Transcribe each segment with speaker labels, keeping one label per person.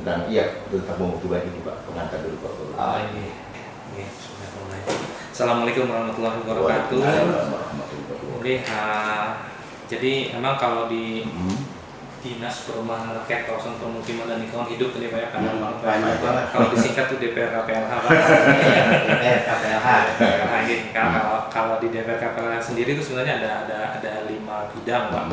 Speaker 1: tentang pemukiman ini Pak, pengantar dulu Pak.
Speaker 2: Ini sudah mulai. Assalamualaikum warahmatullahi wabarakatuh. Oke, jadi emang kalau di Dinas Perumahan Rakyat Kawasan Permukiman dan Lingkungan Hidup tadi Pak ya, kalau disingkat tuh DPR KPLH Pak.
Speaker 3: DPR KPLH.
Speaker 2: Kalau di DPR KPLH sendiri itu sebenarnya ada 5 bidang Pak.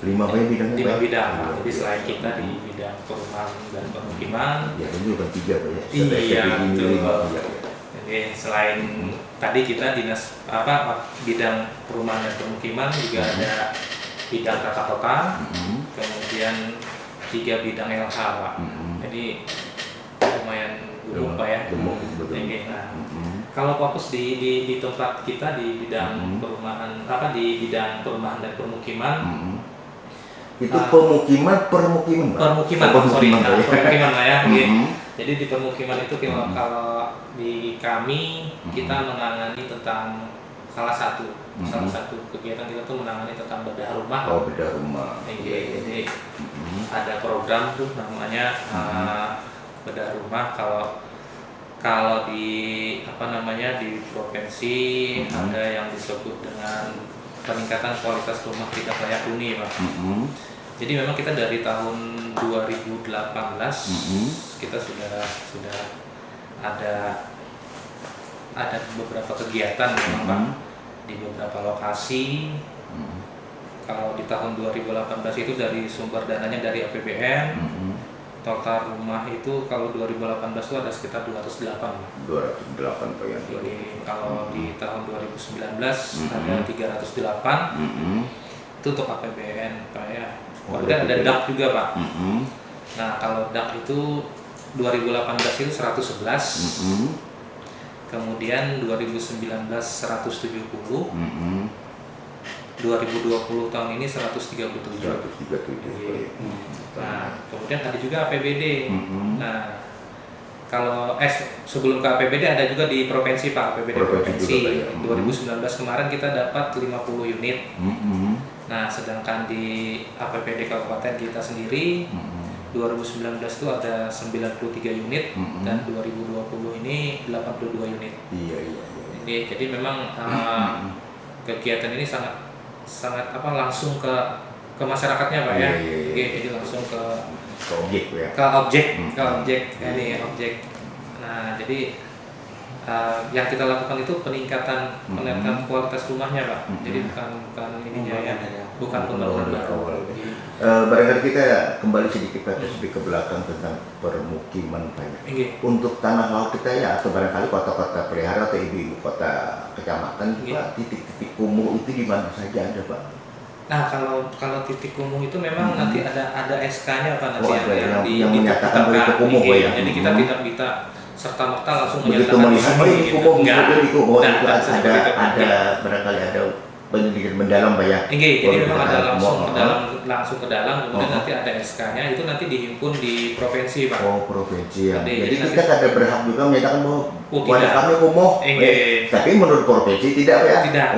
Speaker 1: 5 bidang.
Speaker 2: 5 bidang Pak. Jadi selain kita di bidang perumahan dan permukiman.
Speaker 1: Ya ini bukan 3 Pak ya.
Speaker 2: Iya betul.
Speaker 1: 5.
Speaker 2: Jadi selain tadi kita dinas bidang perumahan dan permukiman juga ada bidang tata kota, kemudian 3 bidang LH Pak. Jadi lumayan gemuk Pak ya. Nah, kalau fokus di tempat kita di bidang perumahan di bidang perumahan dan permukiman.
Speaker 1: Itu permukiman
Speaker 2: lah ya. Jadi di permukiman itu kalau di kami kita menangani tentang salah satu kegiatan kita tuh menangani tentang bedah rumah.
Speaker 1: Oh, bedah rumah.
Speaker 2: Jadi ada program tuh namanya bedah rumah. Kalau di di provinsi ada yang disebut dengan peningkatan kualitas rumah tidak layak huni Pak. Jadi memang kita dari tahun 2018 kita sudah ada beberapa kegiatan memang Pak di beberapa lokasi. Kalau di tahun 2018 itu dari sumber dananya dari APBN. Total rumah itu kalau 2018 itu ada sekitar 208
Speaker 1: Pak ya.
Speaker 2: Jadi kalau di tahun 2019 ada 308 itu untuk APBN Pak ya. Kemudian ada DAK juga Pak. Nah kalau DAK itu 2018 itu 111, kemudian 2019 170, 2020 tahun ini 137. Nah, kemudian ada juga APBD. Nah, kalau sebelum ke APBD ada juga di provinsi Pak, APBD provinsi. 2019 kemarin kita dapat 50 unit. Nah, sedangkan di APBD kabupaten kita sendiri 2019 itu ada 93 unit dan 2020 ini 82 unit.
Speaker 1: Iya.
Speaker 2: Jadi memang kegiatan ini sangat langsung ke masyarakatnya Pak ya. Jadi langsung ke
Speaker 1: objek ya.
Speaker 2: Ke objek. Ini objek. Nah, jadi yang kita lakukan itu peningkatan kualitas rumahnya Pak. Jadi bukan ininya ya. Bukan pembangunan baru.
Speaker 1: Barangkali kita kembali sedikit ke belakang tentang permukiman Pak ya. Untuk tanah laut kita ya, atau barangkali kota-kota pelihara atau ibu kota kecamatan Pak, titik-titik kumuh itu di mana saja ada Pak?
Speaker 2: Nah kalau titik kumuh itu memang nanti ada SK-nya Pak nanti
Speaker 1: yang menyatakan bahwa itu kumuh ya.
Speaker 2: Jadi kita tidak bisa serta-merta langsung
Speaker 1: begitu
Speaker 2: menyatakan
Speaker 1: melihat kumuh itu
Speaker 2: ada
Speaker 1: barangkali ada penyelidikan mendalam Pak ya.
Speaker 2: Jadi memang ada langsung ke dalam, kemudian nanti ada SK-nya, itu nanti dihimpun di provinsi Pak.
Speaker 1: Oh, provinsi ya. Jadi kita ada berhak juga menyatakan bahwa wadah kami kumuh. Tapi menurut provinsi tidak ya.
Speaker 2: Tidak.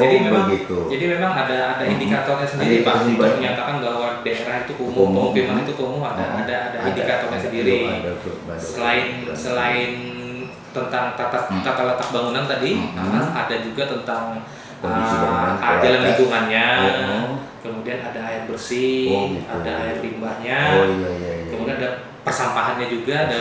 Speaker 2: Jadi memang ada indikatornya sendiri Pak untuk menyatakan bahwa daerah itu kumuh, pemukiman itu kumuh, ada indikatornya sendiri. Selain tentang tata letak bangunan tadi, ada juga tentang jalan lingkungannya, kemudian ada air bersih, ada air limbahnya, kemudian ada persampahannya juga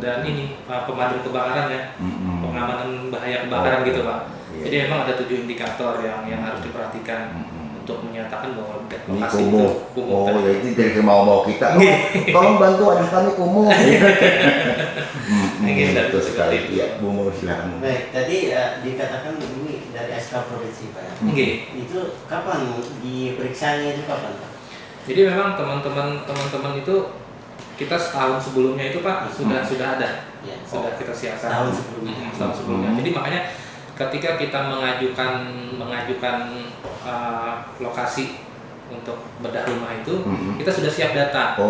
Speaker 2: dan ini pemadam kebakaran ya, pengamanan bahaya kebakaran gitu Pak. Jadi memang ada 7 indikator yang harus diperhatikan untuk menyatakan bahwa lokasi itu kumuh.
Speaker 1: Jadi dari mau kita, tolong bantu adik kami kumuh. Betul sekali. Ya, Bu Mau silakan.
Speaker 3: Baik, tadi dikatakan ini dari SK provinsi Pak ya. Itu kapan diperiksanya itu kapan Pak?
Speaker 2: Jadi memang teman-teman itu kita setahun sebelumnya itu Pak sudah ada. Sudah kita siapkan setahun sebelumnya. Jadi makanya ketika kita mengajukan lokasi untuk bedah rumah itu kita sudah siap data.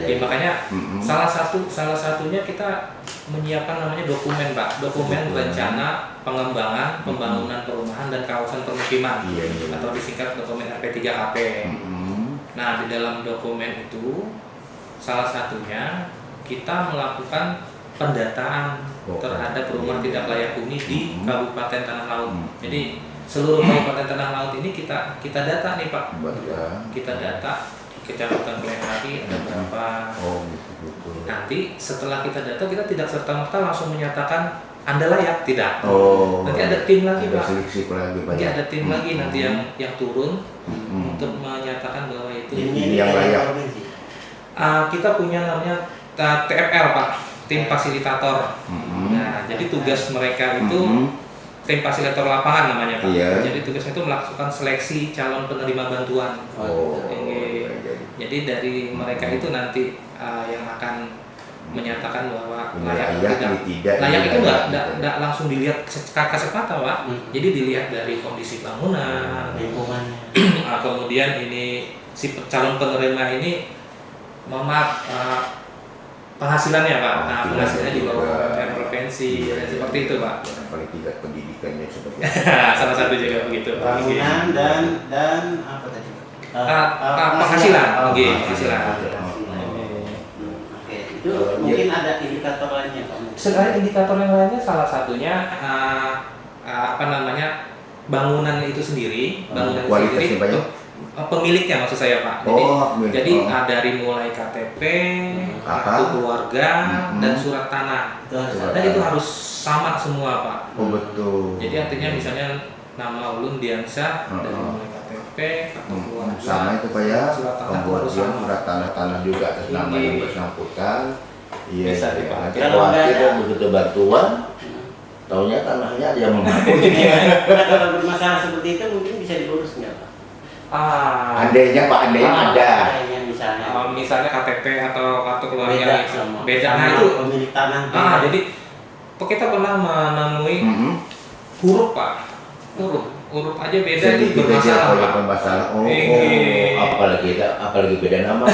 Speaker 2: Makanya salah satunya kita menyiapkan namanya dokumen Pak, dokumen rencana pengembangan pembangunan perumahan dan kawasan permukiman atau disingkat dokumen RP3KP. Nah di dalam dokumen itu salah satunya kita melakukan pendataan terhadap rumah tidak layak huni di Kabupaten Tanah Laut. Jadi seluruh Kabupaten Tanah Laut ini kita data nih Pak. Kita data Kecamatan Plehari ada berapa. Nanti setelah kita data, kita tidak serta-merta langsung menyatakan Anda layak, tidak. Nanti ada tim lagi Pak. Nanti ada tim lagi nanti yang turun untuk menyatakan bahwa itu
Speaker 1: ini yang layak.
Speaker 2: Kita punya namanya TFL Pak, tim fasilitator. Nah, jadi tugas mereka itu tim fasilitator lapangan namanya Pak. Jadi tugasnya itu melakukan seleksi calon penerima bantuan. Jadi dari mereka itu nanti yang akan menyatakan bahwa layak atau tidak. Layak itu nggak langsung dilihat kasat mata Pak. Jadi dilihat dari kondisi bangunan,
Speaker 3: lingkungannya.
Speaker 2: Kemudian ini si calon penerima ini, penghasilannya Pak. Penghasilannya di bawah provinsi seperti itu Pak.
Speaker 1: Paling tidak pendidikannya seperti
Speaker 2: salah satu juga begitu.
Speaker 3: Bangunan dan apa tadi?
Speaker 2: Penghasilan. Penghasilan.
Speaker 3: Itu mungkin ada indikator lainnya Pak.
Speaker 2: Selain indikator yang lainnya, salah satunya bangunan itu sendiri, pemiliknya maksud saya Pak. Jadi dari mulai KTP, kartu keluarga, dan surat tanah. Dan itu harus sama semua Pak.
Speaker 1: Betul.
Speaker 2: Jadi artinya misalnya nama Ulun Diansyah dari mulai KTP, kartu keluarga,
Speaker 1: sama itu Pak ya.
Speaker 2: surat tanah
Speaker 1: Pembuatan surat tanah juga atas nama yang bersangkutan. Iya.
Speaker 2: Bisa dipakai.
Speaker 1: Kalau kita begitu bantuan, taunya tanahnya dia mengaku.
Speaker 3: Kalau bermasalah seperti itu mungkin bisa diurus nggak Pak?
Speaker 1: Andainya Pak, andainya ada.
Speaker 2: Misalnya KTP atau kartu keluarga beda. Nah
Speaker 3: sama
Speaker 2: itu
Speaker 3: pemilik tanah.
Speaker 2: Jadi kita pernah menemui huruf Pak, huruf aja beda itu bermasalah Pak.
Speaker 1: Apalagi beda nama.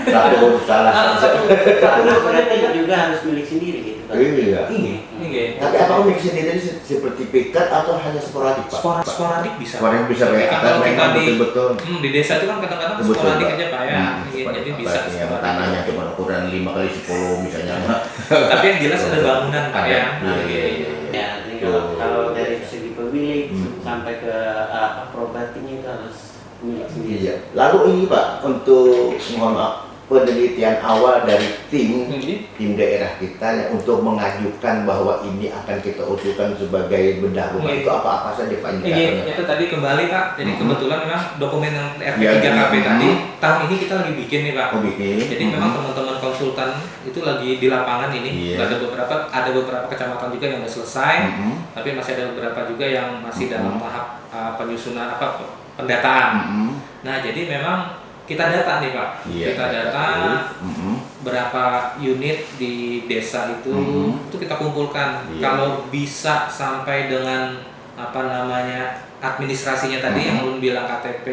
Speaker 1: Satu huruf salah.
Speaker 3: Tanah berarti juga harus milik sendiri gitu kan?
Speaker 1: Iya. Tapi apakah milik sendiri sertifikat atau hanya sporadik Pak?
Speaker 2: Sporadik bisa.
Speaker 1: Sporadik bisa Pak.
Speaker 2: Kalau kita
Speaker 1: betul.
Speaker 2: Di desa itu kan kadang-kadang sporadik aja Pak ya. Jadi bisa.
Speaker 1: Tanahnya cuma ukuran 5x10 misalnya.
Speaker 2: Tapi yang jelas ada bangunan Pak ya.
Speaker 3: Ya, kalau dari segi pemilik sampai ke propertinya itu harus milik sendiri.
Speaker 1: Iya. Lalu ini Pak, untuk mohon maaf, penelitian awal dari tim daerah kita yang untuk mengajukan bahwa ini akan kita usulkan sebagai bedah rumah itu apa saja Pak?
Speaker 2: Itu tadi kembali Pak. Jadi kebetulan memang dokumen yang RP3KP tadi tahun ini kita lagi bikin nih Pak. Jadi memang teman-teman konsultan itu lagi di lapangan ini. Ada beberapa kecamatan juga yang sudah selesai, tapi masih ada beberapa juga yang masih dalam tahap penyusunan pendataan. Nah jadi memang kita data nih Pak, kita data berapa unit di desa itu kita kumpulkan. Kalau bisa sampai dengan administrasinya tadi yang belum bilang KTP,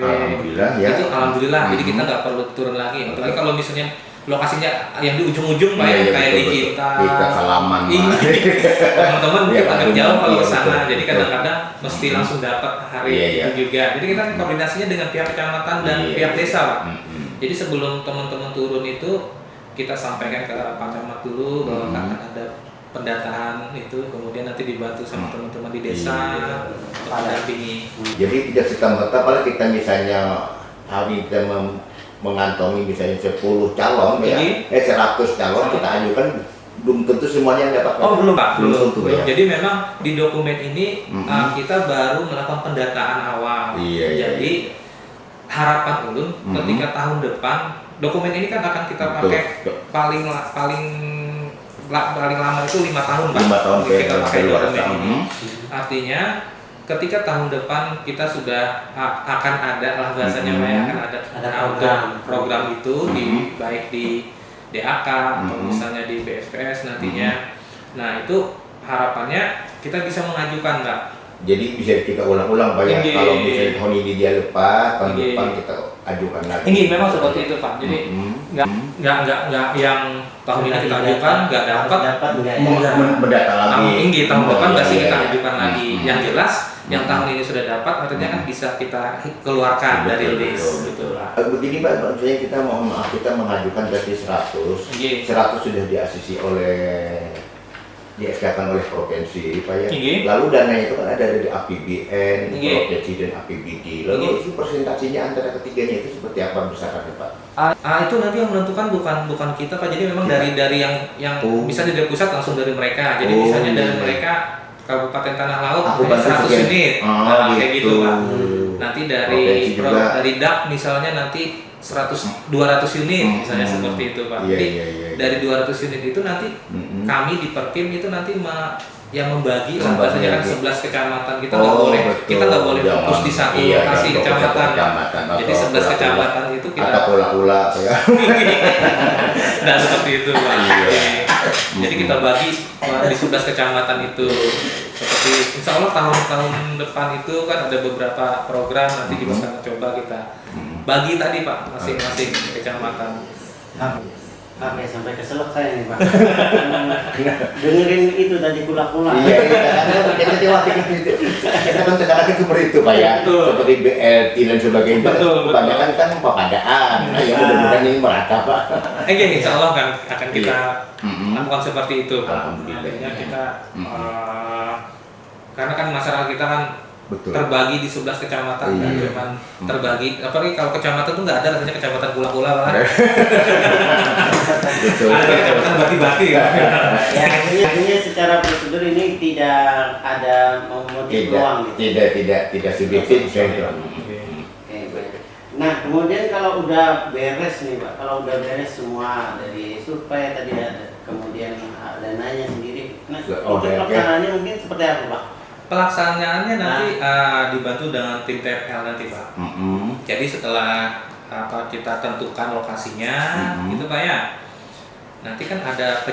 Speaker 2: itu alhamdulillah. Jadi kita nggak perlu turun lagi. Apalagi kalau misalnya lokasinya yang di ujung-ujung Pak ya, kayak di
Speaker 1: kita Salaman.
Speaker 2: Teman-teman mungkin agak jauh kalau ke sana. Jadi kadang-kadang mesti langsung dapat hari itu juga. Jadi kita koordinasinya dengan pihak kecamatan dan pihak desa Pak. Jadi sebelum teman-teman turun itu kita sampaikan ke Pak Camat dulu bahwa akan ada pendataan itu, kemudian nanti dibantu sama teman-teman di desa untuk mendampingi. Jadi
Speaker 1: tidak serta-merta kalau kita misalnya hari kita mengantongi misalnya 10 calon ya, 100 calon kita ajukan, belum tentu semuanya yang dapat.
Speaker 2: Belum Pak, belum tentu
Speaker 1: ya.
Speaker 2: Jadi memang di dokumen ini kita baru melakukan pendataan awal. Jadi harapan Ulun ketika tahun depan dokumen ini kan akan kita pakai paling lama itu 5 tahun Pak.
Speaker 1: 5 tahun
Speaker 2: kita pakai dokumen ini. Artinya ketika tahun depan kita sudah akan ada lah bahasanya akan ada program itu baik di DAK atau misalnya di BSPS nantinya. Nah itu harapannya kita bisa mengajukan Pak.
Speaker 1: Jadi bisa kita ulang-ulang Pak ya. Kalau misalnya tahun ini dia lepas, tahun depan kita ajukan lagi.
Speaker 2: Ini memang seperti itu Pak. Jadi nggak yang tahun ini kita ajukan nggak dapat
Speaker 1: mendata lagi.
Speaker 2: tahun depan masih kita
Speaker 1: iya.
Speaker 2: ajukan lagi. Yang jelas yang tahun ini sudah dapat artinya kan bisa kita keluarkan dari list gitu lah.
Speaker 1: Begini Pak, maksudnya kita mohon maaf kita mengajukan berarti 100. 100 sudah diasisi oleh di-SK-kan oleh provinsi Pak ya. Lalu dana itu kan ada dari APBN, provinsi dan APBD. Lalu itu presentasinya antara ketiganya itu seperti apa besarannya Pak?
Speaker 2: Itu nanti yang menentukan bukan kita Pak. Jadi memang dari yang bisa dari pusat langsung dari mereka. Jadi misalnya dari mereka Kabupaten Tanah Laut 100 unit, kayak gitu Pak. Nanti dari DAP misalnya nanti 200 unit misalnya seperti itu Pak. Jadi dari 200 unit itu nanti kami di Perkim itu nanti yang membagi bahasanya kan 11 kecamatan kita nggak boleh fokus di satu lokasi kecamatan. Jadi 11 kecamatan itu kita
Speaker 1: atau pola-pola ya.
Speaker 2: Nah seperti itu Pak. Jadi kita bagi di 11 kecamatan itu seperti insya Allah tahun depan itu kan ada beberapa program nanti juga akan coba kita bagi tadi Pak masing-masing kecamatan.
Speaker 3: Sampai keselak saya nih Pak. Dengerin itu tadi pula-pula.
Speaker 1: Iya, kita kan sekarang seperti itu Pak ya. Seperti BLT dan sebagainya. Kebanyakan kan pepadaan. Nah, ya mudah-mudahan ini merata Pak.
Speaker 2: Insya Allah kan akan kita lakukan seperti itu Pak.
Speaker 1: Alhamdulillah.
Speaker 2: Kita karena kan masyarakat kita kan terbagi di 11 kecamatan kan cuman terbagi apalagi kalau kecamatan itu nggak ada rasanya kecamatan pula-pula Pak. Ada kecamatan bati-bati kan.
Speaker 3: Ya akhirnya secara prosedur ini tidak ada motif doang gitu.
Speaker 1: Tidak subjektif saya.
Speaker 3: Nah kemudian kalau udah beres nih Pak, kalau udah beres semua dari survei tadi ada, kemudian dananya sendiri, nah untuk pelaksanaannya mungkin seperti apa Pak?
Speaker 2: Pelaksanaannya nanti dibantu dengan tim TFL nanti Pak. Jadi setelah kita tentukan lokasinya, gitu Pak ya. Nanti kan ada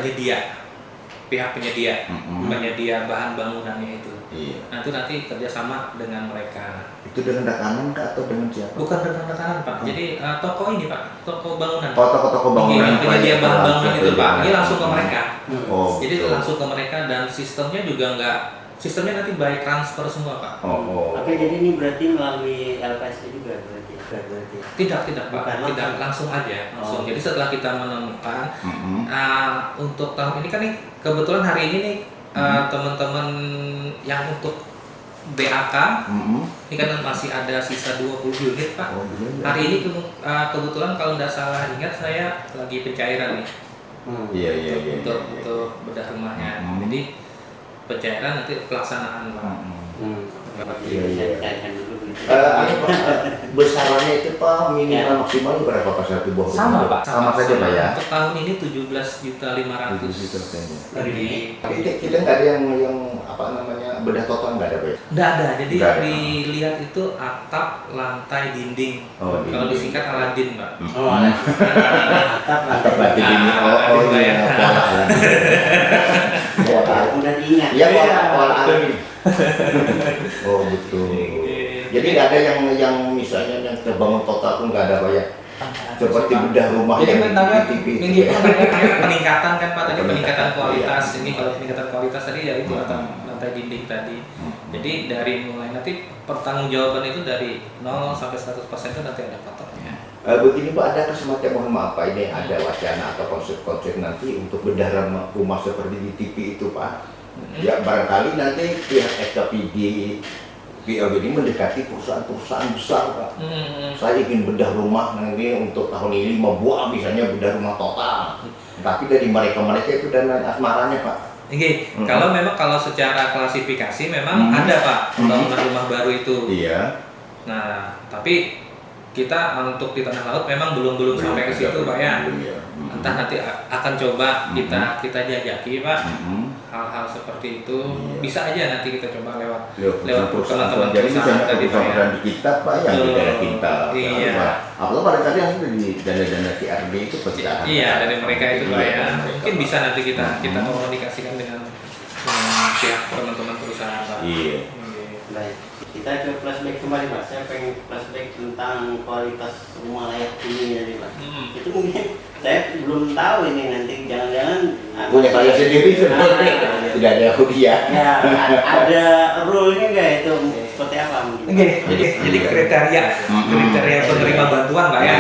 Speaker 2: pihak penyedia bahan bangunannya itu. Nanti kerjasama dengan mereka.
Speaker 1: Itu dengan rekanan kah atau dengan siapa?
Speaker 2: Bukan dengan rekanan Pak. Jadi toko ini Pak, toko bangunan.
Speaker 1: Toko bangunan.
Speaker 2: Penyedia bahan bangunan itu Pak. Ini langsung ke mereka. Jadi
Speaker 1: betul.
Speaker 2: langsung ke mereka dan sistemnya juga sistemnya nanti by transfer semua Pak.
Speaker 3: Oke, jadi ini berarti melalui LPSC juga berarti?
Speaker 2: Tidak Pak, tidak langsung aja. Jadi setelah kita menemukan untuk tahun ini kan nih kebetulan hari ini nih teman-teman yang untuk BAK ini kan masih ada sisa 20 unit Pak. Hari ini kebetulan kalau tidak salah ingat saya lagi pencairan nih. Untuk bedah rumahnya. Jadi pencairan nanti pelaksanaan Pak.
Speaker 1: Besarannya itu Pak minimal maksimal berapa Pak satu buah?
Speaker 2: Sama Pak.
Speaker 1: Sama saja Pak ya.
Speaker 2: Untuk tahun ini 17.500.000.
Speaker 1: Kita nggak ada yang apa namanya bedah total nggak ada Pak?
Speaker 2: Nggak ada. Jadi dilihat itu atap, lantai, dinding. Kalau disingkat Aladin Pak.
Speaker 3: Atap
Speaker 1: lantai dinding. Pola.
Speaker 3: Udah diingat.
Speaker 1: Iya pola alami. Betul. Jadi nggak ada yang misalnya yang terbangun total pun nggak ada Pak ya. Seperti bedah rumah.
Speaker 2: Jadi
Speaker 1: yang
Speaker 2: ini peningkatan kan Pak tadi peningkatan kualitas. Ini kalau peningkatan kualitas tadi ya itu lantai dinding tadi. Jadi dari mulai nanti pertanggungjawaban itu dari 0 sampai 100% itu nanti ada patokannya.
Speaker 1: Begini Pak, ada semacam mohon maaf Pak, ini ada wacana atau konsep-konsep nanti untuk bedah rumah seperti di TV itu Pak. Ya barangkali nanti pihak SKPD ini mendekati perusahaan-perusahaan besar Pak. Saya ingin bedah rumah nanti untuk tahun ini 5 buah misalnya bedah rumah total. Tapi dari mereka itu dana asmaranya Pak.
Speaker 2: Kalau secara klasifikasi memang ada Pak pembangunan rumah baru itu.
Speaker 1: Iya.
Speaker 2: Nah, tapi kita untuk di Tanah Laut memang belum sampai ke situ Pak ya. Entah nanti akan coba kita jajaki Pak. Hal-hal seperti itu bisa aja nanti kita coba lewat teman-teman perusahaan tadi Pak ya.
Speaker 1: Di kita Pak yang di daerah kita.
Speaker 2: Iya.
Speaker 1: Apalagi barangkali yang di dana-dana TRB itu pasti ada.
Speaker 2: Iya, dari mereka itu Pak ya. Mungkin bisa nanti kita komunikasikan dengan pihak teman-teman perusahaan Pak.
Speaker 1: Iya.
Speaker 3: Baik. Kita ke flashback kembali Pak. Saya pengen flashback tentang kualitas rumah layak huni tadi Pak. Itu mungkin saya belum tahu ini, nanti jangan-jangan
Speaker 1: punya saya sendiri sebenarnya tidak ada hadiah.
Speaker 3: Ya, ada rule-nya nggak itu seperti apa mungkin?
Speaker 2: Jadi kriteria penerima bantuan Pak ya.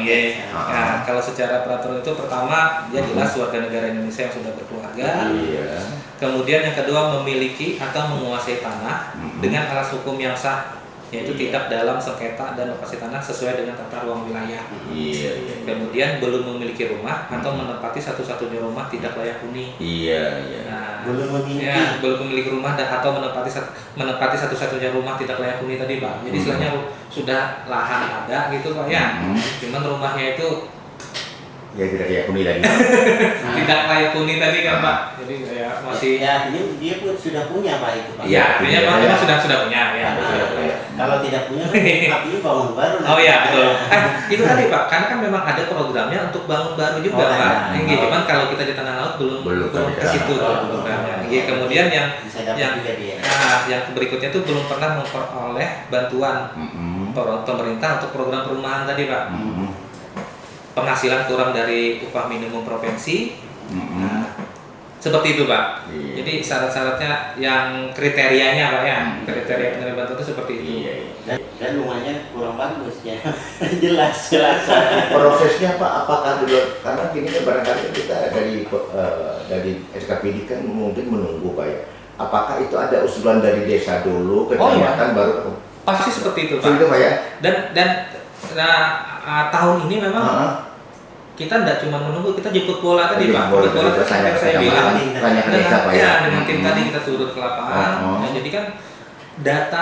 Speaker 1: Iya.
Speaker 2: Nah, kalau secara peraturan itu pertama dia jelas warga negara Indonesia yang sudah berkeluarga.
Speaker 1: Iya.
Speaker 2: Kemudian yang kedua memiliki atau menguasai tanah dengan alas hukum yang sah, yaitu tidak dalam sengketa dan lokasi tanah sesuai dengan tata ruang wilayah.
Speaker 1: Iya.
Speaker 2: Kemudian belum memiliki rumah atau menempati satu-satunya rumah tidak layak huni.
Speaker 1: Iya.
Speaker 2: Nah,
Speaker 3: Belum memiliki.
Speaker 2: ya, belum memiliki rumah atau menempati satu-satunya rumah tidak layak huni tadi Pak. Jadi istilahnya sudah lahan ada gitu Pak ya. Cuman rumahnya itu
Speaker 1: Ya tidak layak huni lagi.
Speaker 2: tidak layak huni tadi kan Pak. Jadi kayak masih
Speaker 3: Ya, artinya dia pun sudah punya Pak itu Pak.
Speaker 1: Iya.
Speaker 2: artinya Pak memang sudah punya ya.
Speaker 3: Kalau tidak punya kan artinya bangun baru.
Speaker 2: Oh iya betul. Itu tadi Pak, karena kan memang ada programnya untuk bangun baru juga
Speaker 3: Oh,
Speaker 2: Pak.
Speaker 3: ada.
Speaker 2: Cuman kalau kita di tanah laut belum ke situ programnya. Kemudian
Speaker 3: Bisa dapat
Speaker 2: yang
Speaker 3: juga dia.
Speaker 2: yang berikutnya itu belum pernah memperoleh bantuan pemerintah untuk program perumahan tadi Pak. Penghasilan kurang dari upah minimum provinsi. Nah, seperti itu Pak.
Speaker 1: Iya.
Speaker 2: Jadi syarat-syaratnya yang kriterianya Pak ya, kriteria penerima bantuan itu seperti itu.
Speaker 1: Iya.
Speaker 3: Dan rumahnya kurang bagus ya. jelas.
Speaker 1: Prosesnya Pak, apakah dulu, karena gini kan barangkali kita dari SKPD kan mungkin menunggu Pak ya. Apakah itu ada usulan dari desa dulu, kecamatan baru?
Speaker 2: Pasti seperti itu Pak.
Speaker 1: Seperti itu Pak ya.
Speaker 2: Dan tahun ini memang kita tidak cuma menunggu, kita jemput bola tadi Pak. Jemput bola tadi sampai saya bilang
Speaker 1: tanya ke desa Pak ya.
Speaker 2: dengan tim tadi kita turun ke lapangan. Nah, jadi kan data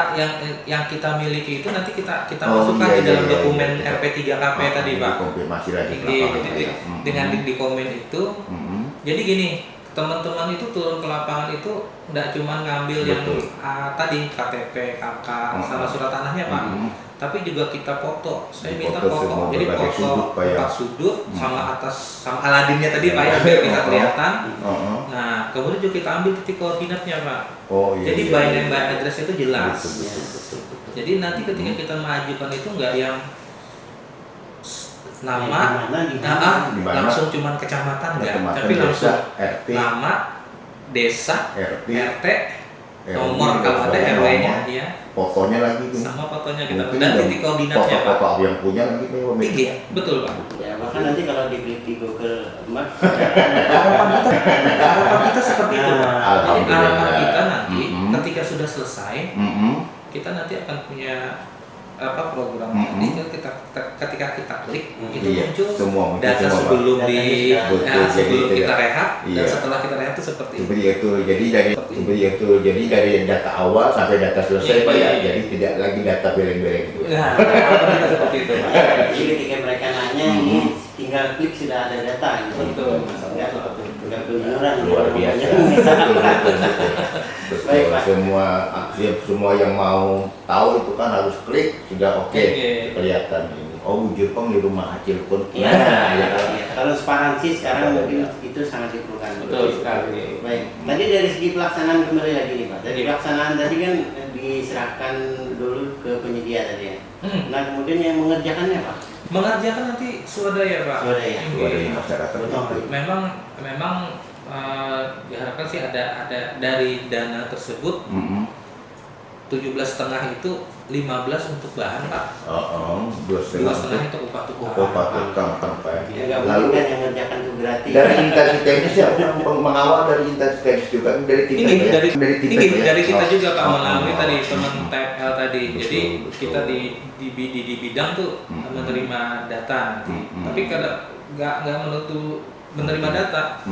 Speaker 2: yang kita miliki itu nanti kita masukkan di dalam dokumen RP3KP tadi Pak.
Speaker 1: Konfirmasi lagi.
Speaker 2: Jadi dengan di komen itu, jadi gini, teman-teman itu turun ke lapangan itu tidak cuma ngambil yang tadi KTP, KK, sama surat tanahnya Pak, tapi juga kita foto. Saya minta foto, jadi foto empat sudut sama atas sama Aladinnya tadi Pak ya, biar bisa kelihatan. Nah, kemudian juga kita ambil titik koordinatnya Pak. Jadi by name by address itu jelas.
Speaker 1: Betul.
Speaker 2: Jadi nanti ketika kita mengajukan itu nggak yang nama, langsung cuman kecamatan nggak, tapi langsung nama, desa, RT, nomor kalau ada RW-nya, ya.
Speaker 1: Fotonya lagi tuh.
Speaker 2: Sama fotonya kita dan titik koordinatnya Pak.
Speaker 1: Foto yang punya lagi
Speaker 2: Tinggi, betul Pak.
Speaker 3: Ya, bahkan nanti kalau diklik di Google Maps,
Speaker 2: harapan kita seperti itu Pak. Jadi
Speaker 1: Alhamdulillah.
Speaker 2: harapan kita nanti ketika sudah selesai, kita nanti akan punya program tadi ketika kita klik itu muncul
Speaker 1: semua
Speaker 2: data sebelum sebelum kita rehat dan
Speaker 1: Iya.
Speaker 2: setelah kita rehat itu seperti itu.
Speaker 1: Jadi dari data awal sampai data selesai Pak ya. Jadi tidak lagi data beleng-beleng itu.
Speaker 2: Nah, harapan kita seperti itu Pak.
Speaker 3: jadi ketika mereka nanya ini tinggal klik sudah ada data.
Speaker 2: Betul.
Speaker 3: Nggak keluyuran.
Speaker 1: Luar biasa.
Speaker 3: Baik, Pak.
Speaker 1: Semua yang mau tahu itu kan harus klik, sudah oke. Kelihatan ini. Oh, Jepang di rumah hasil pun.
Speaker 3: Ya, transparansi sekarang mungkin itu sangat diperlukan.
Speaker 2: Betul sekali.
Speaker 3: Baik. Tadi dari segi pelaksanaan kembali lagi nih Pak. Dari pelaksanaan tadi kan diserahkan dulu ke penyedia tadi ya. Nah kemudian yang mengerjakannya Pak?
Speaker 2: Mengerjakan nanti swadaya Pak.
Speaker 1: Swadaya masyarakat.
Speaker 2: Memang diharapkan sih ada dari dana tersebut 17,5 itu 15 untuk bahan Pak. 2,5 itu upah tukang.
Speaker 3: Lalu kan yang mengerjakan itu gratis.
Speaker 1: Dari instansi teknis ya, mengawal dari instansi teknis juga dari kita
Speaker 2: dari kita juga Pak, melalui tadi teman TPL tadi. Jadi kita di bidang tuh menerima data nanti. Tapi kalau nggak menerima data,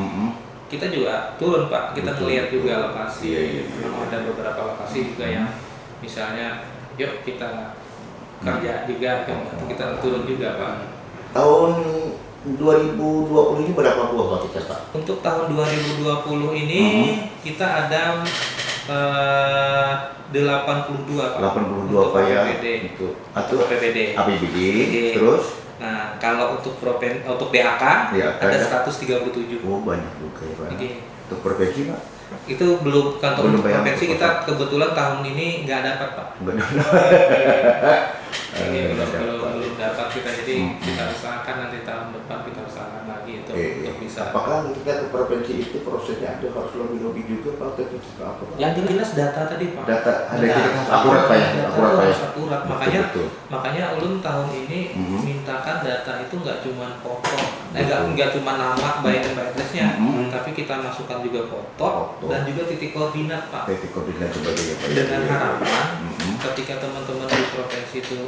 Speaker 2: kita juga turun Pak. Kita melihat juga lokasi. Memang ada beberapa lokasi juga yang misalnya, yuk kita kerja juga, kita turun juga Pak.
Speaker 1: Tahun 2020 ini berapa buah Pak kita Pak?
Speaker 2: Untuk tahun 2020 ini kita ada 82 Pak.
Speaker 1: 82 Pak ya.
Speaker 2: Itu
Speaker 1: atau
Speaker 2: PPD.
Speaker 1: APBD. Terus?
Speaker 2: Nah, kalau untuk DAK ada 137.
Speaker 1: Oh, banyak juga ya Pak. Untuk provinsi Pak?
Speaker 2: Itu belum kantor
Speaker 1: Belum bayar
Speaker 2: provinsi
Speaker 1: untuk
Speaker 2: kita kebetulan tahun ini nggak dapat Pak. Ini belum dapat kita, jadi kita usahakan nanti tahun depan kita usahakan lagi itu untuk bisa.
Speaker 1: Apakah kita ke provinsi itu prosesnya ada harus lebih juga Pak atau apa Pak?
Speaker 2: Yang jelas data tadi Pak.
Speaker 1: Data ada akurat Pak ya,
Speaker 2: akurat Pak ya. Akurat.
Speaker 1: Betul.
Speaker 2: Makanya ulun tahun ini mintakan data itu nggak cuma foto, nggak cuma nama by name by address-nya, tapi kita masukkan juga foto dan juga titik koordinat Pak.
Speaker 1: Titik koordinat sebagainya Pak.
Speaker 2: Dengan harapan ketika teman-teman di provinsi itu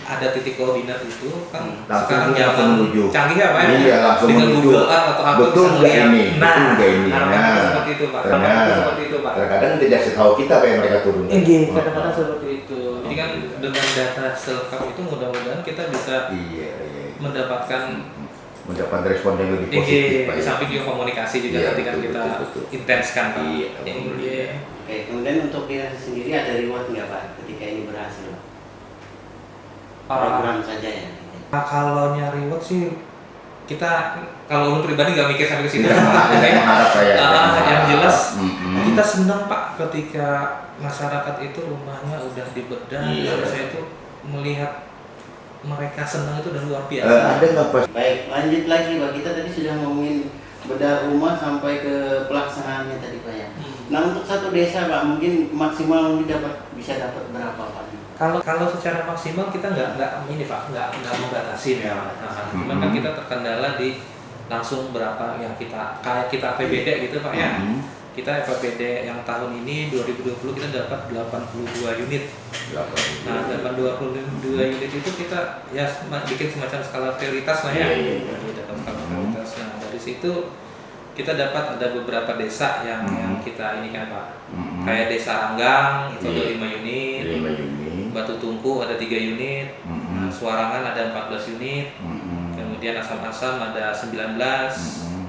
Speaker 2: ada titik koordinat itu kan sekarang zaman canggih ya Pak ya.
Speaker 1: Iya, langsung
Speaker 2: dengan
Speaker 1: menuju.
Speaker 2: Google Earth atau apa
Speaker 1: Betul
Speaker 2: bisa
Speaker 1: nggak
Speaker 2: ngeliat.
Speaker 1: ini?
Speaker 2: Nah,
Speaker 1: Betul nggak ini?
Speaker 2: harapannya seperti itu Pak. Harapannya seperti itu Pak.
Speaker 1: Terkadang tidak setahu kita apa yang mereka turun.
Speaker 2: Kadang-kadang seperti itu. Jadi kan dengan data selengkap itu mudah-mudahan kita bisa mendapatkan
Speaker 1: respon yang lebih positif Pak.
Speaker 2: Di samping juga komunikasi juga nanti kan kita intenskan Pak.
Speaker 3: Oke, kemudian untuk diri sendiri ada reward nggak Pak ketika ini berhasil? Program saja ya.
Speaker 2: Kalau nyari reward sih kita kalau untuk pribadi nggak mikir sampai ke situ. Yang jelas kita senang Pak ketika masyarakat itu rumahnya udah dibedah. Saya itu melihat mereka senang itu udah luar biasa.
Speaker 1: Ada nggak Pak?
Speaker 3: Baik, lanjut lagi Pak. Kita tadi sudah ngomongin bedah rumah sampai ke pelaksanaannya tadi Pak ya. Nah untuk satu desa Pak mungkin maksimal bisa dapat berapa Pak?
Speaker 2: Kalau secara maksimal kita nggak ini Pak, nggak membatasi ya. Cuman kan kita terkendala di langsung berapa yang kayak kita APBD gitu Pak ya. Kita APBD yang tahun ini 2020 kita dapat 82 unit. Nah, 82 unit itu kita ya bikin semacam skala prioritas lah ya. Dapat skala prioritas. Nah, dari situ kita dapat ada beberapa desa yang kita ini kan Pak. Kayak Desa Ranggang itu ada 5 unit. Batu Tungku ada 3 unit. Nah, Suarangan ada 14 unit. Kemudian Asam-Asam ada 19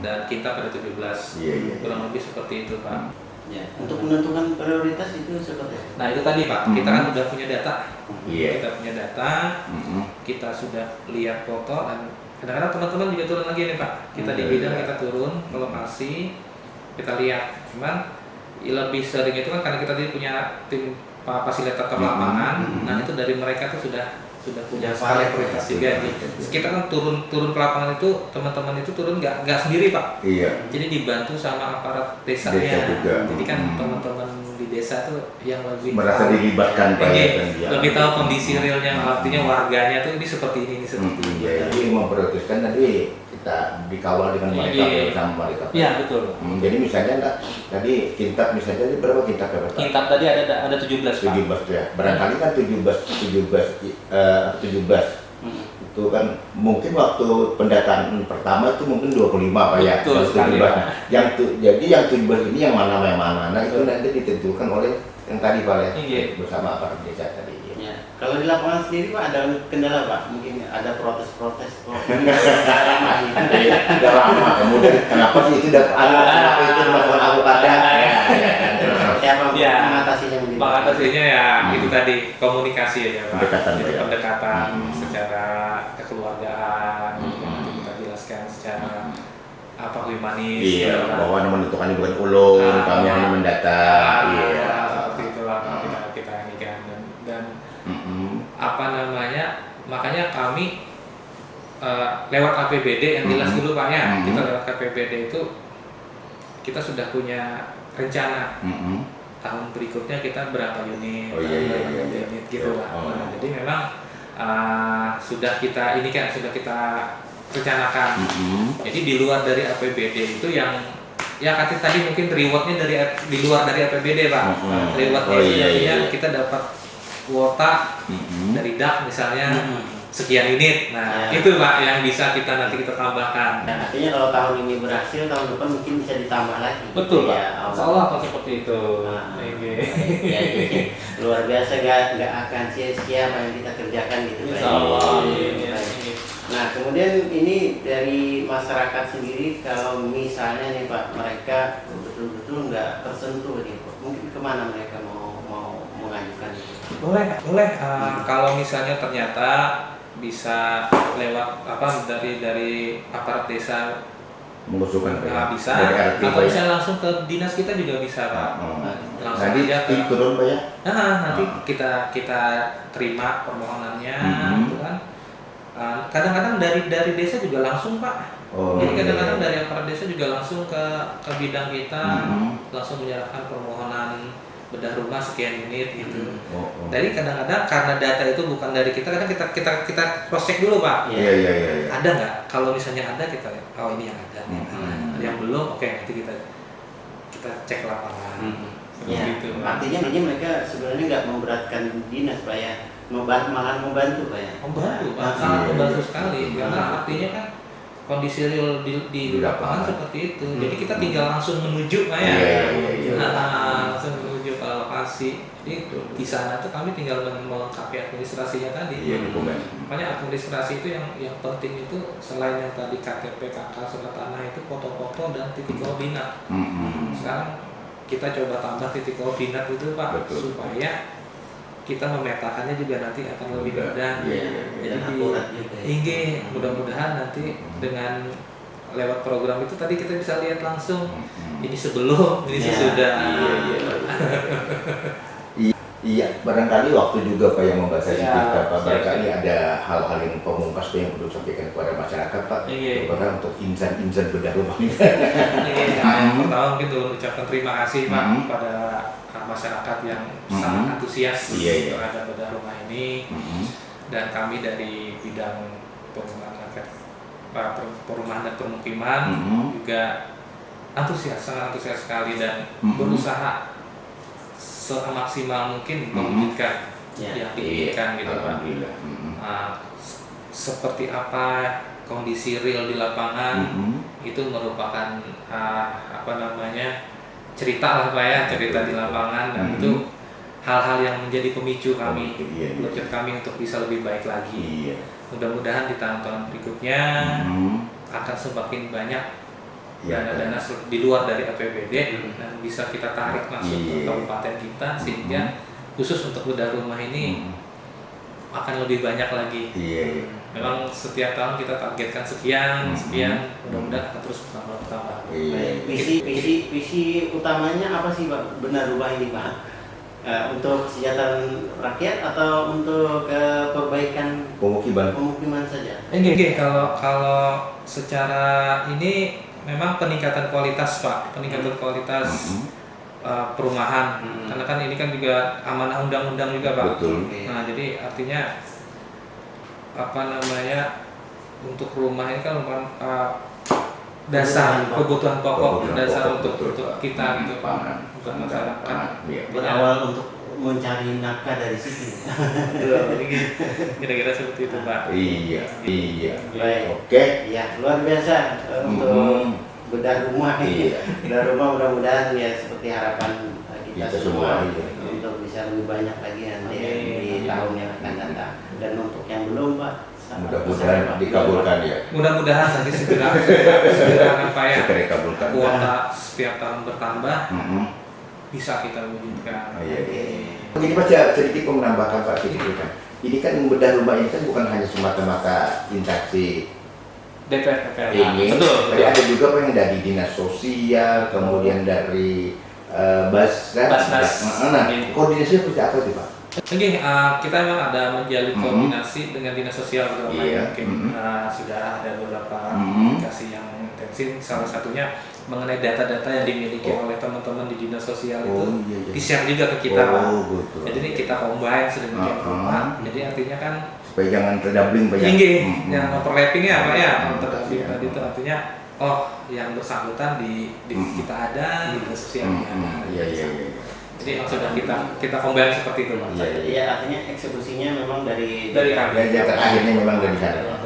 Speaker 2: dan Kintab ada 17. Kurang lebih seperti itu Pak.
Speaker 3: Ya, untuk menentukan prioritas itu seperti apa?
Speaker 2: Nah itu tadi Pak, kita kan udah punya data. Kita punya data, kita sudah lihat foto dan kadang-kadang teman-teman juga turun lagi nih Pak. Kita di bidang kita turun ke lokasi, kita lihat. Cuman lebih sering itu kan karena kita tadi punya tim fasilitator lapangan. Nah itu dari mereka tuh sudah punya skala prioritas juga. Kita kan turun ke lapangan itu teman-teman itu turun nggak sendiri Pak. Jadi dibantu sama aparat desanya. Jadi kan teman-teman di desa tuh yang lebih
Speaker 1: merasa dilibatkan Pak.
Speaker 2: Lebih tahu kondisi realnya, artinya warganya tuh ini seperti ini seperti ini.
Speaker 1: Jadi memprioritaskan tadi kita dikawal dengan mereka bersama mereka.
Speaker 2: Iya betul.
Speaker 1: Jadi misalnya tadi Kintab misalnya berapa Kintab ya Pak?
Speaker 2: Kintab tadi ada 17 Pak.
Speaker 1: 17 ya. Barangkali kan 17 itu kan mungkin waktu pendataan pertama itu mungkin 25 Pak ya.
Speaker 2: Betul sekali Pak.
Speaker 1: Jadi yang 17 ini yang mana itu nanti ditentukan oleh yang tadi Pak ya. Bersama aparat desa tadi.
Speaker 3: Ya. Kalau di lapangan sendiri Pak ada kendala Pak? Mungkin ada protes-protes.
Speaker 1: Sudah lama kemudian kenapa sih itu kenapa itu melakukan aku pada
Speaker 3: siapa mengatasinya?
Speaker 2: Mengatasinya ya itu tadi komunikasi ya Pak.
Speaker 1: Pendekatan
Speaker 2: secara kekeluargaan. Nanti kita jelaskan secara humanis.
Speaker 1: Bahwa menentukan bukan ulun, kami hanya mendata.
Speaker 2: Seperti itulah kita ini kan dan makanya kami lewat APBD yang jelas dulu Pak ya. Kita lewat APBD itu kita sudah punya rencana tahun berikutnya kita berapa unit, unit gitu lah. Jadi memang sudah kita rencanakan. Jadi di luar dari APBD itu yang tadi mungkin rewardnya di luar dari APBD Pak. Rewardnya artinya kita dapat kuota dari DAK misalnya sekian unit. Nah itu Pak yang bisa nanti kita tambahkan.
Speaker 3: Nah, artinya kalau tahun ini berhasil, tahun depan mungkin bisa ditambah lagi.
Speaker 2: Betul Pak. Insya Allah akan seperti itu.
Speaker 3: Luar biasa, nggak akan sia-sia apa yang kita kerjakan gitu Pak.
Speaker 2: Insya Allah.
Speaker 3: Nah kemudian ini dari masyarakat sendiri, kalau misalnya nih Pak mereka betul-betul nggak tersentuh nih Pak, mungkin kemana mereka mau mengajukan itu?
Speaker 2: Boleh. Kalau misalnya ternyata bisa lewat dari aparat desa
Speaker 1: mengusulkan Pak ya?
Speaker 2: Nah, bisa.
Speaker 1: Dari RT
Speaker 2: Atau
Speaker 1: Pak ya?
Speaker 2: misalnya langsung ke dinas kita juga bisa Pak. Langsung
Speaker 1: Nanti
Speaker 2: aja ke
Speaker 1: turun Pak ya?
Speaker 2: nanti kita terima permohonannya, gitu kan. Kadang-kadang dari desa juga langsung Pak.
Speaker 1: Oh,
Speaker 2: Jadi
Speaker 1: iya,
Speaker 2: kadang-kadang
Speaker 1: iya.
Speaker 2: dari aparat desa juga langsung ke bidang kita, langsung menyerahkan permohonan bedah rumah sekian unit gitu. Jadi kadang-kadang karena data itu bukan dari kita, kadang kita cross check dulu Pak.
Speaker 1: Iya.
Speaker 2: Ada nggak? Kalau misalnya ada kita, oh ini yang ada. Yang belum, oke nanti kita cek lapangan.
Speaker 3: Ya,
Speaker 2: Gitu.
Speaker 3: artinya ini mereka sebenarnya nggak memberatkan dinas Pak ya, malah membantu Pak ya.
Speaker 2: Membantu Pak, sangat membantu sekali. Karena artinya kan kondisi real di lapangan seperti itu. Jadi kita tinggal langsung menuju Pak ya. Langsung menuju ke lokasi. Jadi di sana tuh kami tinggal melengkapi administrasinya tadi. Makanya administrasi itu yang penting itu selain yang tadi KTP, KK, surat tanah itu foto-foto dan titik koordinat. Sekarang kita coba tambah titik koordinat itu Pak, supaya kita memetakannya juga nanti akan lebih mudah. Jadi mudah-mudahan nanti dengan lewat program itu tadi kita bisa lihat langsung ini sebelum, ini sesudah.
Speaker 1: Iya, barangkali waktu juga Pak yang membatasi kita Pak, barangkali ada hal-hal yang pemungkas Pak yang perlu sampaikan kepada masyarakat Pak, terutama untuk insan-insan bedah rumah.
Speaker 2: Yang pertama mungkin dulu ucapkan terima kasih Pak kepada masyarakat yang sangat antusias terhadap bedah rumah ini, dan kami dari bidang perumahan dan permukiman juga sangat antusias sekali dan berusaha semaksimal mungkin mewujudkan yang diinginkan gitu Pak. Seperti apa kondisi real di lapangan itu merupakan cerita lah Pak ya, cerita di lapangan, dan itu hal-hal yang menjadi pemicu kami, project kami untuk bisa lebih baik lagi. Mudah-mudahan di tahun-tahun berikutnya akan semakin banyak dana-dana di luar dari APBD dan bisa kita tarik masuk ke kabupaten kita, sehingga khusus untuk bedah rumah ini akan lebih banyak lagi. Memang setiap tahun kita targetkan sekian, mudah-mudahan akan terus bertambah.
Speaker 3: Visi utamanya apa sih Pak bedah rumah ini Pak? Untuk kesejahteraan rakyat atau untuk perbaikan pemukiman saja?
Speaker 2: Kalau secara ini memang peningkatan kualitas Pak, kualitas perumahan, karena kan ini kan juga amanah undang-undang juga Pak. Nah jadi artinya untuk rumah ini kan dasar kebutuhan pokok, dasar untuk kita gitu Pak, untuk masyarakat.
Speaker 3: Berawal untuk mencari nafkah dari situ.
Speaker 2: Jadi kira-kira seperti itu Pak.
Speaker 1: Iya.
Speaker 3: Baik.
Speaker 1: Oke.
Speaker 3: Ya, luar biasa untuk bedah rumah. Bedah rumah mudah-mudahan ya seperti harapan kita semua untuk bisa lebih banyak lagi nanti di tahun yang akan datang. Dan untuk yang belum Pak,
Speaker 1: mudah-mudahan dikabulkan ya.
Speaker 2: Mudah-mudahan nanti segera akan Pak ya.
Speaker 1: Segera dikabulkan.
Speaker 2: Kuota setiap tahun bertambah. Bisa kita wujudkan.
Speaker 1: Jadi Pak sedikit menambahkan Pak sedikit kan. Ini kan bedah rumah ini kan bukan hanya semata-mata instansi
Speaker 2: DPR
Speaker 1: ini,
Speaker 2: betul.
Speaker 1: Tapi ada juga Pak yang dari dinas sosial, kemudian dari Basnas. Nah, koordinasinya seperti apa sih Pak?
Speaker 2: Kita memang ada menjalin koordinasi dengan dinas sosial gitu Pak. Mungkin sudah ada beberapa komunikasi yang intensif. Salah satunya mengenai data-data yang dimiliki oleh teman-teman di dinas sosial itu di-share juga ke kita Pak. Jadi ini kita combine sedemikian rupa. Jadi artinya kan
Speaker 1: supaya jangan terdoubling Pak ya.
Speaker 2: Yang overlapping ya Pak ya. Terdoubling tadi itu artinya yang bersangkutan di kita ada, di dinas sosialnya ada.
Speaker 1: Iya.
Speaker 2: Jadi yang sudah kita combine seperti itu Pak.
Speaker 3: Iya, artinya eksekusinya memang dari
Speaker 1: kami. Dan akhirnya memang dari sana.